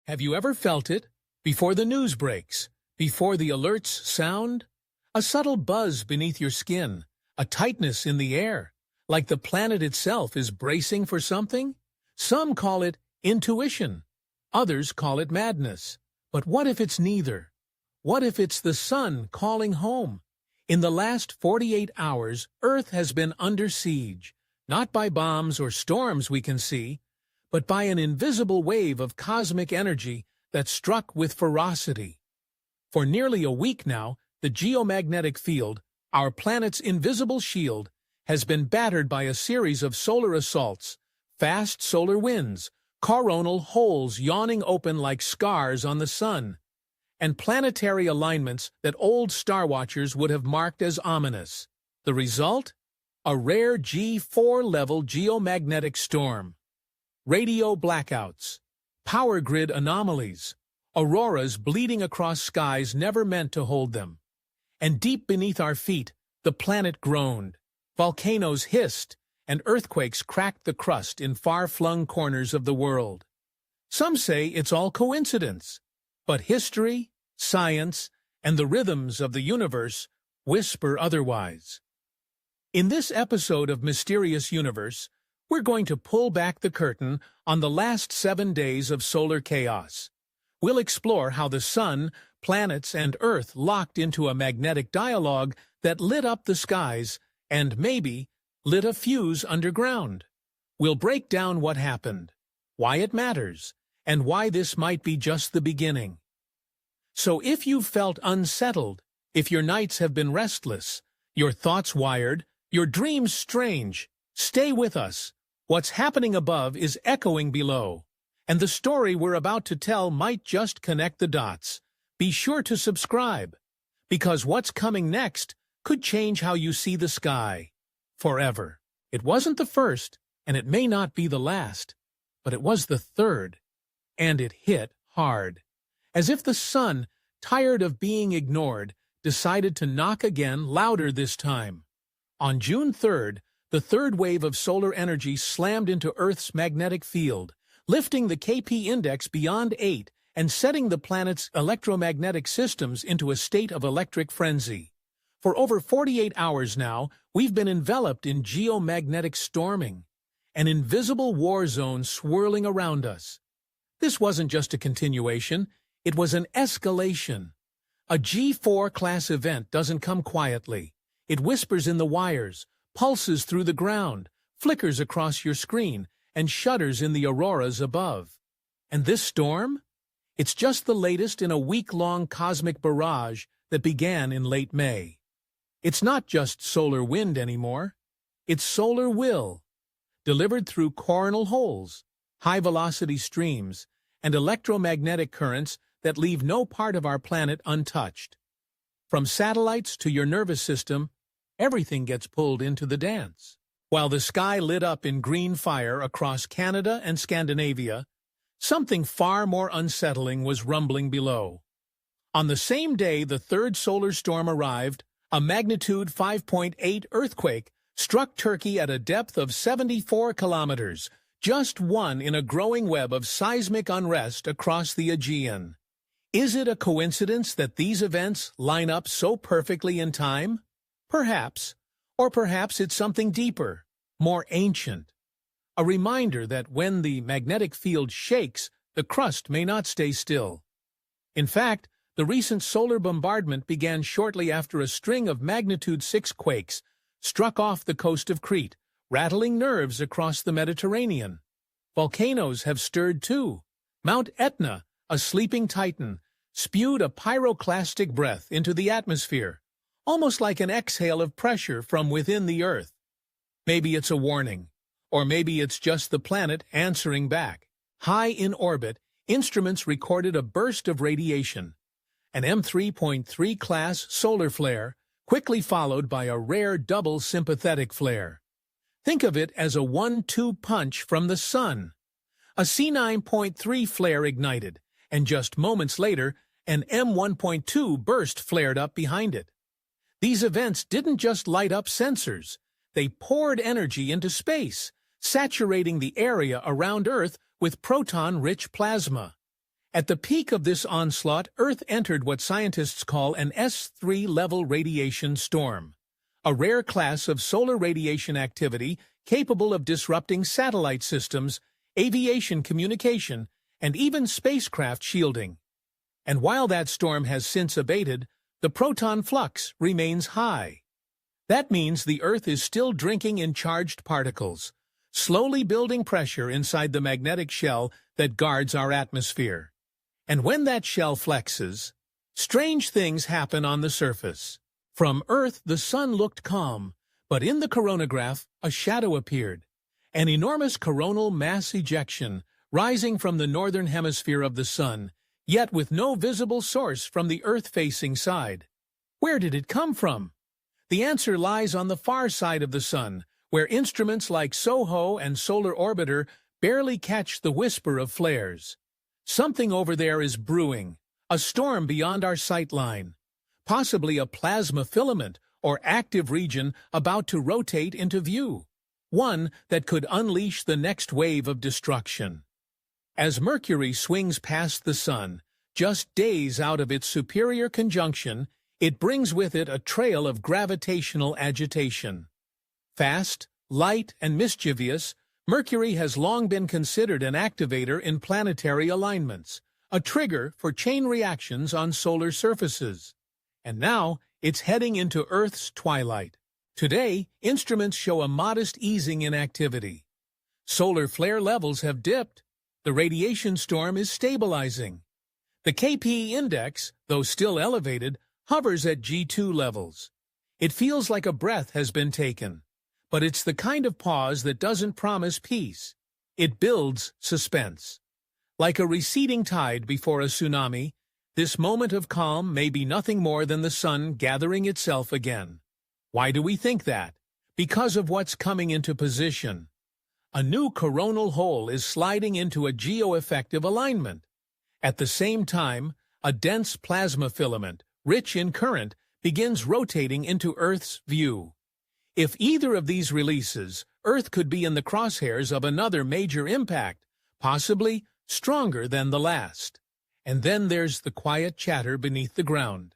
Have you ever felt it? Before the news breaks, before the alerts sound? A subtle buzz beneath your skin, a tightness in the air, like the planet itself is bracing for something? Some call it intuition, others call it madness. But what if it's neither? What if it's the sun calling home? In the last 48 hours, Earth has been under siege, not by bombs or storms we can see, but by an invisible wave of cosmic energy that struck with ferocity. For nearly a week now, the geomagnetic field, our planet's invisible shield, has been battered by a series of solar assaults, fast solar winds, coronal holes yawning open like scars on the sun, and planetary alignments that old star watchers would have marked as ominous. The result? A rare G4-level geomagnetic storm. Radio blackouts, power grid anomalies, auroras bleeding across skies never meant to hold them. And deep beneath our feet, the planet groaned. Volcanoes hissed, and earthquakes cracked the crust in far-flung corners of the world. Some say it's all coincidence, but history, science, and the rhythms of the universe whisper otherwise. In this episode of Mysterious Universe, we're going to pull back the curtain on the last 7 days of solar chaos. We'll explore how the sun, planets, and Earth locked into a magnetic dialogue that lit up the skies and maybe lit a fuse underground. We'll break down what happened, why it matters, and why this might be just the beginning. So if you've felt unsettled, if your nights have been restless, your thoughts wired, your dreams strange, stay with us. What's happening above is echoing below, and the story we're about to tell might just connect the dots. Be sure to subscribe, because what's coming next could change how you see the sky. Forever. It wasn't the first, and it may not be the last, but it was the third, and it hit hard. As if the sun, tired of being ignored, decided to knock again, louder this time. On June 3rd, the third wave of solar energy slammed into Earth's magnetic field, lifting the KP index beyond 8 and setting the planet's electromagnetic systems into a state of electric frenzy. For over 48 hours now, we've been enveloped in geomagnetic storming, an invisible war zone swirling around us. This wasn't just a continuation, it was an escalation. A G4-class event doesn't come quietly. It whispers in the wires, pulses through the ground, flickers across your screen, and shudders in the auroras above. And this storm? It's just the latest in a week-long cosmic barrage that began in late May. It's not just solar wind anymore. It's solar will, delivered through coronal holes, high-velocity streams, and electromagnetic currents that leave no part of our planet untouched. From satellites to your nervous system, everything gets pulled into the dance. While the sky lit up in green fire across Canada and Scandinavia, something far more unsettling was rumbling below. On the same day the third solar storm arrived, a magnitude 5.8 earthquake struck Turkey at a depth of 74 kilometers, just one in a growing web of seismic unrest across the Aegean. Is it a coincidence that these events line up so perfectly in time? Perhaps. Or perhaps it's something deeper, more ancient. A reminder that when the magnetic field shakes, the crust may not stay still. In fact, the recent solar bombardment began shortly after a string of magnitude 6 quakes struck off the coast of Crete, rattling nerves across the Mediterranean. Volcanoes have stirred too. Mount Etna, a sleeping titan, spewed a pyroclastic breath into the atmosphere, almost like an exhale of pressure from within the Earth. Maybe it's a warning, or maybe it's just the planet answering back. High in orbit, instruments recorded a burst of radiation, an M3.3 class solar flare, quickly followed by a rare double sympathetic flare. Think of it as a 1-2 punch from the sun. A C9.3 flare ignited, and just moments later, an M1.2 burst flared up behind it. These events didn't just light up sensors. They poured energy into space, saturating the area around Earth with proton-rich plasma. At the peak of this onslaught, Earth entered what scientists call an S3 level radiation storm, a rare class of solar radiation activity capable of disrupting satellite systems, aviation communication, and even spacecraft shielding. And while that storm has since abated, the proton flux remains high. That means the Earth is still drinking in charged particles, slowly building pressure inside the magnetic shell that guards our atmosphere. And when that shell flexes, strange things happen on the surface. From Earth, the sun looked calm, but in the coronagraph, a shadow appeared. An enormous coronal mass ejection rising from the northern hemisphere of the sun, yet with no visible source from the Earth-facing side. Where did it come from? The answer lies on the far side of the sun, where instruments like SOHO and Solar Orbiter barely catch the whisper of flares. Something over there is brewing, a storm beyond our sight line, possibly a plasmafilament or active region about to rotate into view, one that could unleash the next wave of destruction. As Mercury swings past the sun, just days out of its superior conjunction, it brings with it a trail of gravitational agitation. Fast, light, and mischievous, Mercury has long been considered an activator in planetary alignments, a trigger for chain reactions on solar surfaces. And now, it's heading into Earth's twilight. Today, instruments show a modest easing in activity. Solar flare levels have dipped. The radiation storm is stabilizing. The KP index, though still elevated, hovers at G2 levels. It feels like a breath has been taken. But it's the kind of pause that doesn't promise peace. It builds suspense. Like a receding tide before a tsunami, this moment of calm may be nothing more than the sun gathering itself again. Why do we think that? Because of what's coming into position. A new coronal hole is sliding into a geo-effective alignment. At the same time, a dense plasma filament, rich in current, begins rotating into Earth's view. If either of these releases, Earth could be in the crosshairs of another major impact, possibly stronger than the last. And then there's the quiet chatter beneath the ground.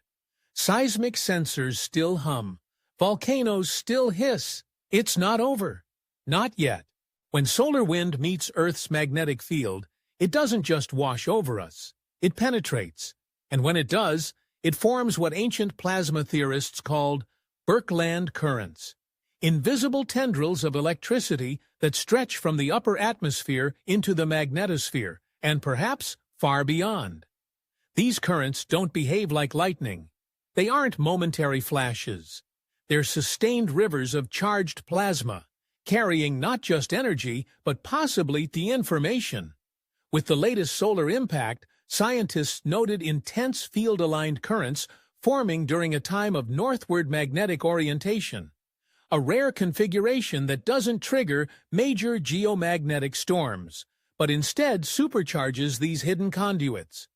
Seismic sensors still hum. Volcanoes still hiss. It's not over. Not yet. When solar wind meets Earth's magnetic field, it doesn't just wash over us. It penetrates. And when it does, it forms what ancient plasma theorists called Birkeland currents. Invisible tendrils of electricity that stretch from the upper atmosphere into the magnetosphere, and perhaps far beyond. These currents don't behave like lightning. They aren't momentary flashes. They're sustained rivers of charged plasma, carrying not just energy, but possibly the information. With the latest solar impact, scientists noted intense field-aligned currents forming during a time of northward magnetic orientation. A rare configuration that doesn't trigger major geomagnetic storms, but instead supercharges these hidden conduits.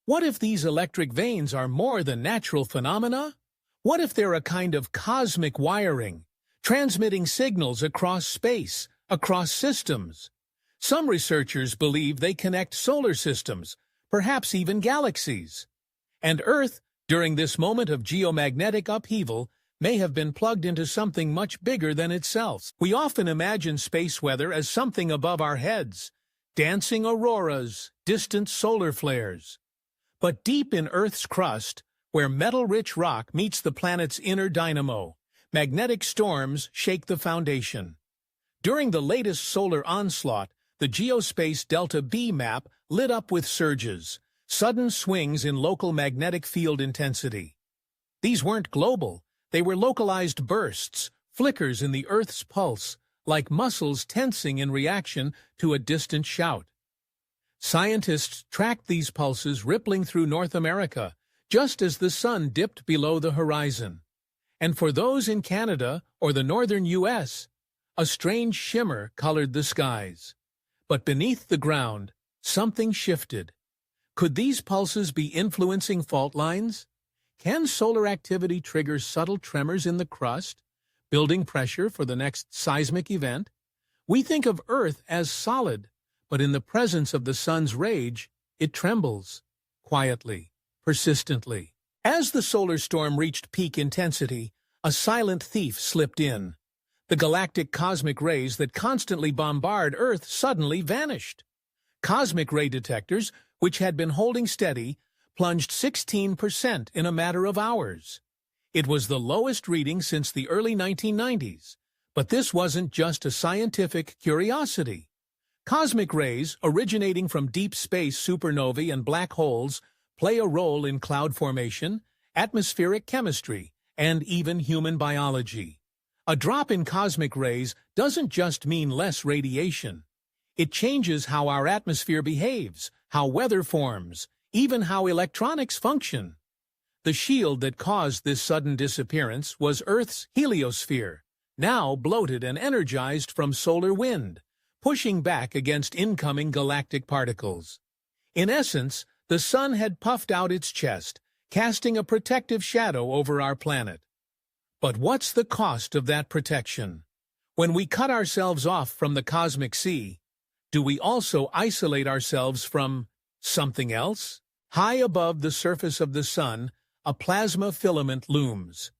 What if these electric veins are more than natural phenomena? What if they're a kind of cosmic wiring, transmitting signals across space, across systems? Some researchers believe they connect solar systems, perhaps even galaxies. And Earth, during this moment of geomagnetic upheaval, may have been plugged into something much bigger than itself. We often imagine space weather as something above our heads, dancing auroras, distant solar flares. But deep in Earth's crust, where metal-rich rock meets the planet's inner dynamo, magnetic storms shake the foundation. During the latest solar onslaught, the geospace delta B map lit up with surges, sudden swings in local magnetic field intensity. These weren't global. They were localized bursts, flickers in the Earth's pulse, like muscles tensing in reaction to a distant shout. Scientists tracked these pulses rippling through North America, just as the sun dipped below the horizon. And for those in Canada or the northern U.S., a strange shimmer colored the skies. But beneath the ground, something shifted. Could these pulses be influencing fault lines? Can solar activity trigger subtle tremors in the crust, building pressure for the next seismic event? We think of Earth as solid, but in the presence of the sun's rage, it trembles, quietly, persistently. As the solar storm reached peak intensity, a silent thief slipped in. The galactic cosmic rays that constantly bombard Earth suddenly vanished. Cosmic ray detectors, which had been holding steady, plunged 16% in a matter of hours. It was the lowest reading since the early 1990s. But this wasn't just a scientific curiosity. Cosmic rays, originating from deep space supernovae and black holes, play a role in cloud formation, atmospheric chemistry, and even human biology. A drop in cosmic rays doesn't just mean less radiation. It changes how our atmosphere behaves, how weather forms, even how electronics function. The shield that caused this sudden disappearance was Earth's heliosphere, now bloated and energized from solar wind, pushing back against incoming galactic particles. In essence, the sun had puffed out its chest, casting a protective shadow over our planet. But what's the cost of that protection? When we cut ourselves off from the cosmic sea, do we also isolate ourselves from something else? High above the surface of the sun, a plasma filament looms.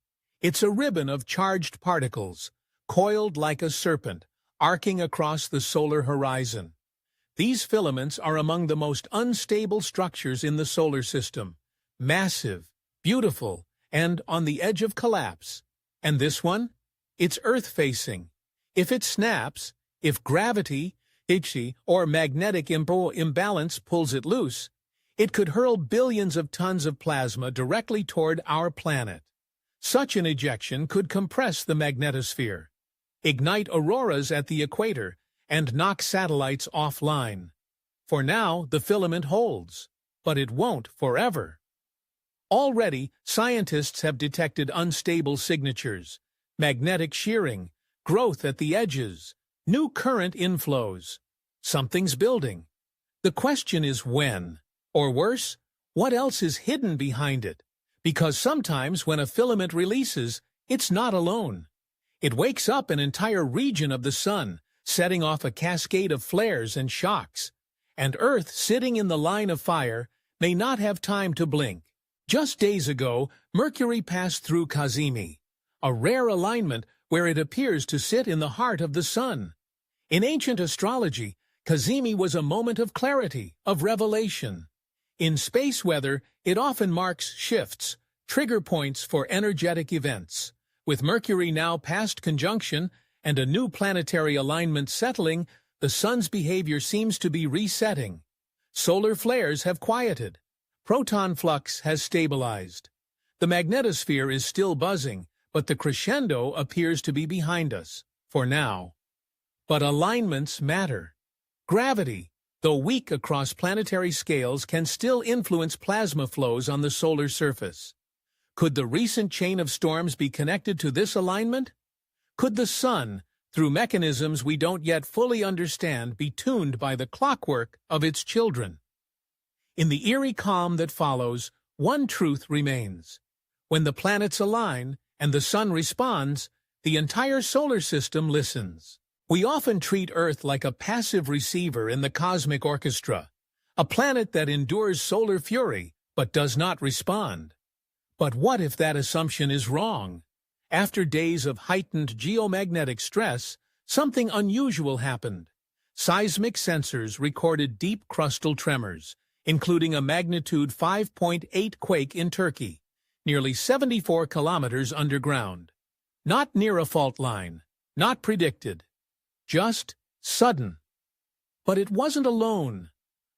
It's a ribbon of charged particles, coiled like a serpent, arcing across the solar horizon. These filaments are among the most unstable structures in the solar system, massive, beautiful, and on the edge of collapse. And this one? It's Earth-facing. If it snaps, if gravity, or magnetic imbalance pulls it loose, it could hurl billions of tons of plasma directly toward our planet. Such an ejection could compress the magnetosphere, ignite auroras at the equator, and knock satellites offline. For now, the filament holds, but it won't forever. Already, scientists have detected unstable signatures, magnetic shearing, growth at the edges, new current inflows. Something's building. The question is when, or worse, what else is hidden behind it? Because sometimes when a filament releases, it's not alone. It wakes up an entire region of the sun, setting off a cascade of flares and shocks. And Earth, sitting in the line of fire, may not have time to blink. Just days ago, Mercury passed through Cazimi, a rare alignment where it appears to sit in the heart of the sun. In ancient astrology, Cazimi was a moment of clarity, of revelation. In space weather, it often marks shifts, trigger points for energetic events. With Mercury now past conjunction and a new planetary alignment settling, the sun's behavior seems to be resetting. Solar flares have quieted. Proton flux has stabilized. The magnetosphere is still buzzing, but the crescendo appears to be behind us, for now. But alignments matter. Gravity, though weak across planetary scales, can still influence plasma flows on the solar surface. Could the recent chain of storms be connected to this alignment? Could the sun, through mechanisms we don't yet fully understand, be tuned by the clockwork of its children? In the eerie calm that follows, one truth remains. When the planets align and the sun responds, the entire solar system listens. We often treat Earth like a passive receiver in the cosmic orchestra, a planet that endures solar fury but does not respond. But what if that assumption is wrong? After days of heightened geomagnetic stress, something unusual happened. Seismic sensors recorded deep crustal tremors, including a magnitude 5.8 quake in Turkey, nearly 74 kilometers underground. Not near a fault line, not predicted, just sudden. But it wasn't alone.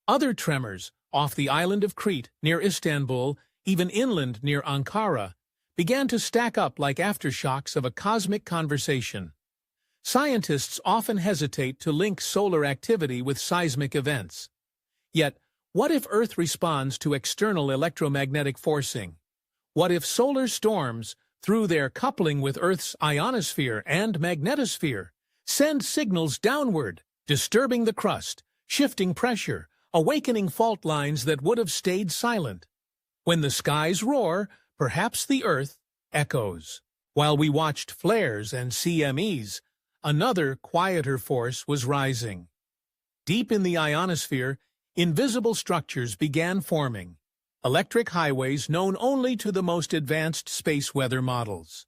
Other tremors, off the island of Crete, near Istanbul, even inland near Ankara, began to stack up like aftershocks of a cosmic conversation. Scientists often hesitate to link solar activity with seismic events. Yet, what if Earth responds to external electromagnetic forcing? What if solar storms, through their coupling with Earth's ionosphere and magnetosphere, send signals downward, disturbing the crust, shifting pressure, awakening fault lines that would have stayed silent? When the skies roar, perhaps the Earth echoes. While we watched flares and CMEs, another, quieter force was rising. Deep in the ionosphere, invisible structures began forming, electric highways known only to the most advanced space weather models.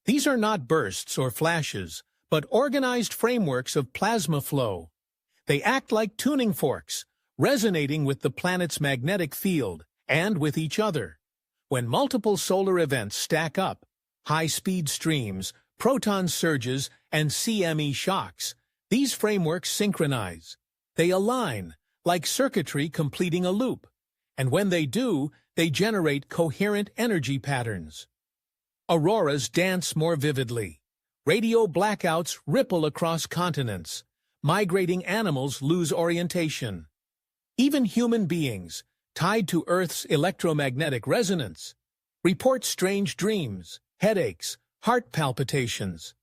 These are not bursts or flashes, but organized frameworks of plasma flow. They act like tuning forks, resonating with the planet's magnetic field and with each other. When multiple solar events stack up, high-speed streams, proton surges, and CME shocks, these frameworks synchronize. They align, like circuitry completing a loop. And when they do, they generate coherent energy patterns. Auroras dance more vividly. Radio blackouts ripple across continents. Migrating animals lose orientation. Even human beings, tied to Earth's electromagnetic resonance, report strange dreams, headaches, heart palpitations.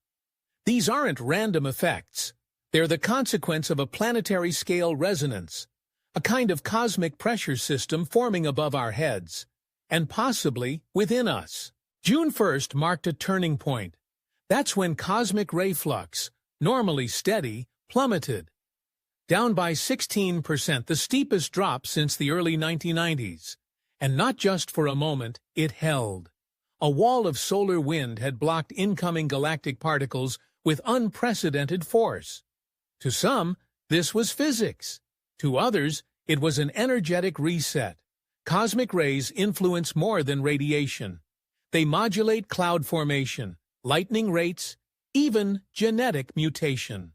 These aren't random effects. They're the consequence of a planetary-scale resonance, a kind of cosmic pressure system forming above our heads, and possibly within us. June 1st marked a turning point. That's when cosmic ray flux, normally steady, plummeted. Down by 16%, the steepest drop since the early 1990s. And not just for a moment, it held. A wall of solar wind had blocked incoming galactic particles with unprecedented force. To some, this was physics. To others, it was an energetic reset. Cosmic rays influence more than radiation. They modulate cloud formation, lightning rates, even genetic mutation.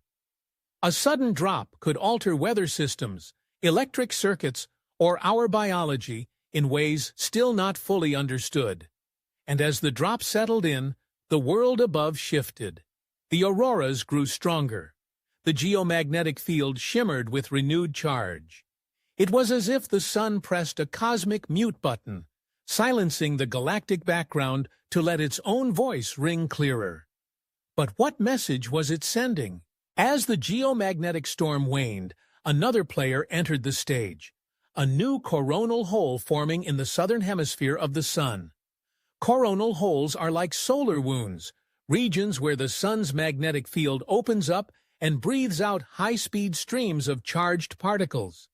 A sudden drop could alter weather systems, electric circuits, or our biology in ways still not fully understood. And as the drop settled in, the world above shifted. The auroras grew stronger. The geomagnetic field shimmered with renewed charge. It was as if the sun pressed a cosmic mute button, silencing the galactic background to let its own voice ring clearer. But what message was it sending? As the geomagnetic storm waned, another player entered the stage, a new coronal hole forming in the southern hemisphere of the sun. Coronal holes are like solar wounds, regions where the sun's magnetic field opens up and breathes out high-speed streams of charged particles.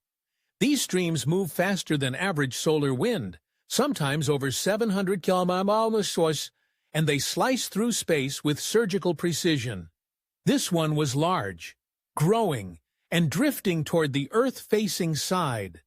These streams move faster than average solar wind, sometimes over 700 km/h, and they slice through space with surgical precision. This one was large, growing, and drifting toward the Earth-facing side.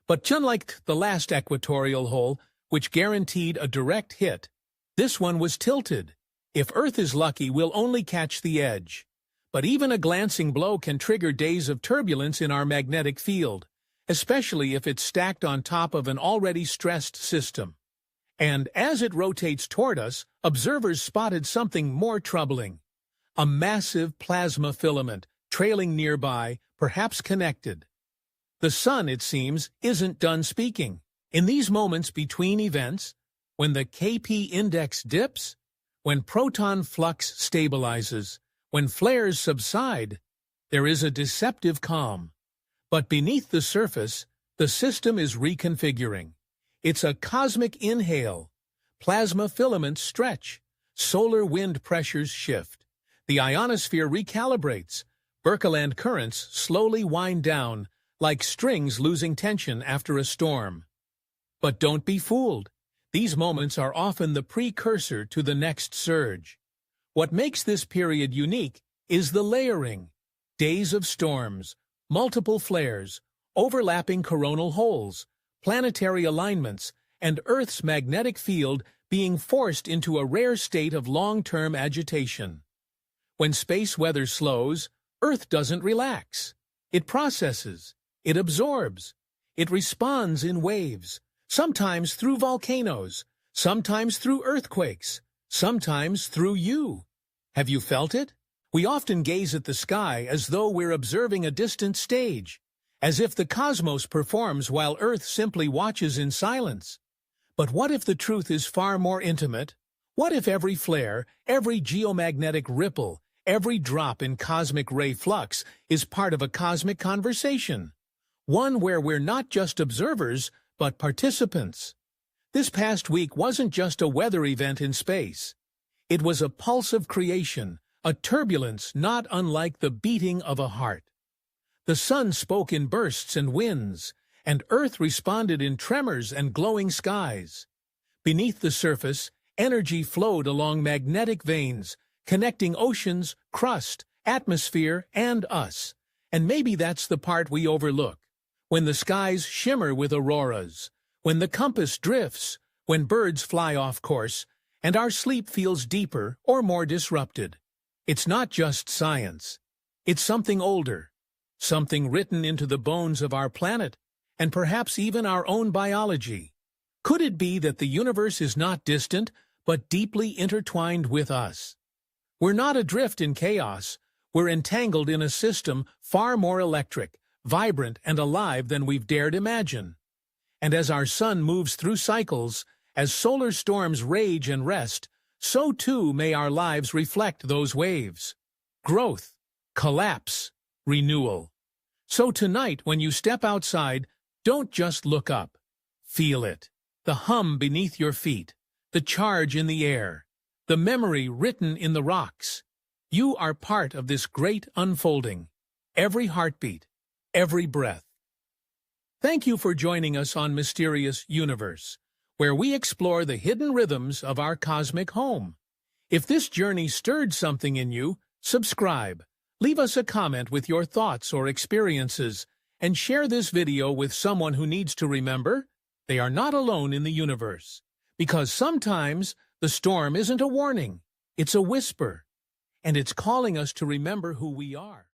But unlike the last equatorial hole, which guaranteed a direct hit, this one was tilted. If Earth is lucky, we'll only catch the edge. But even a glancing blow can trigger days of turbulence in our magnetic field, especially if it's stacked on top of an already stressed system. And as it rotates toward us, observers spotted something more troubling. A massive plasma filament, trailing nearby, perhaps connected. The sun, it seems, isn't done speaking. In these moments between events, when the Kp index dips, when proton flux stabilizes, when flares subside, there is a deceptive calm. But beneath the surface, the system is reconfiguring. It's a cosmic inhale. Plasma filaments stretch. Solar wind pressures shift. The ionosphere recalibrates. Birkeland currents slowly wind down, like strings losing tension after a storm. But don't be fooled. These moments are often the precursor to the next surge. What makes this period unique is the layering. Days of storms, multiple flares, overlapping coronal holes, planetary alignments, and Earth's magnetic field being forced into a rare state of long-term agitation. When space weather slows, Earth doesn't relax. It processes. It absorbs. It responds in waves, sometimes through volcanoes, sometimes through earthquakes, sometimes through you. Have you felt it? We often gaze at the sky as though we're observing a distant stage, as if the cosmos performs while Earth simply watches in silence. But what if the truth is far more intimate? What if every flare, every geomagnetic ripple, every drop in cosmic ray flux is part of a cosmic conversation? One where we're not just observers, but participants. This past week wasn't just a weather event in space. It was a pulse of creation, a turbulence not unlike the beating of a heart. The sun spoke in bursts and winds, and Earth responded in tremors and glowing skies. Beneath the surface, energy flowed along magnetic veins, connecting oceans, crust, atmosphere, and us. And maybe that's the part we overlook. When the skies shimmer with auroras, when the compass drifts, when birds fly off course, and our sleep feels deeper or more disrupted. It's not just science. It's something older, something written into the bones of our planet, and perhaps even our own biology. Could it be that the universe is not distant, but deeply intertwined with us? We're not adrift in chaos. We're entangled in a system far more electric, vibrant, and alive than we've dared imagine. And as our sun moves through cycles, as solar storms rage and rest, so too may our lives reflect those waves. Growth, collapse, renewal. So tonight, when you step outside, don't just look up. Feel it. The hum beneath your feet, the charge in the air, the memory written in the rocks. You are part of this great unfolding. Every heartbeat, every breath. Thank you for joining us on Mysterious Universe, where we explore the hidden rhythms of our cosmic home. If this journey stirred something in you, subscribe, leave us a comment with your thoughts or experiences, and share this video with someone who needs to remember they are not alone in the universe. Because sometimes the storm isn't a warning, it's a whisper, and it's calling us to remember who we are.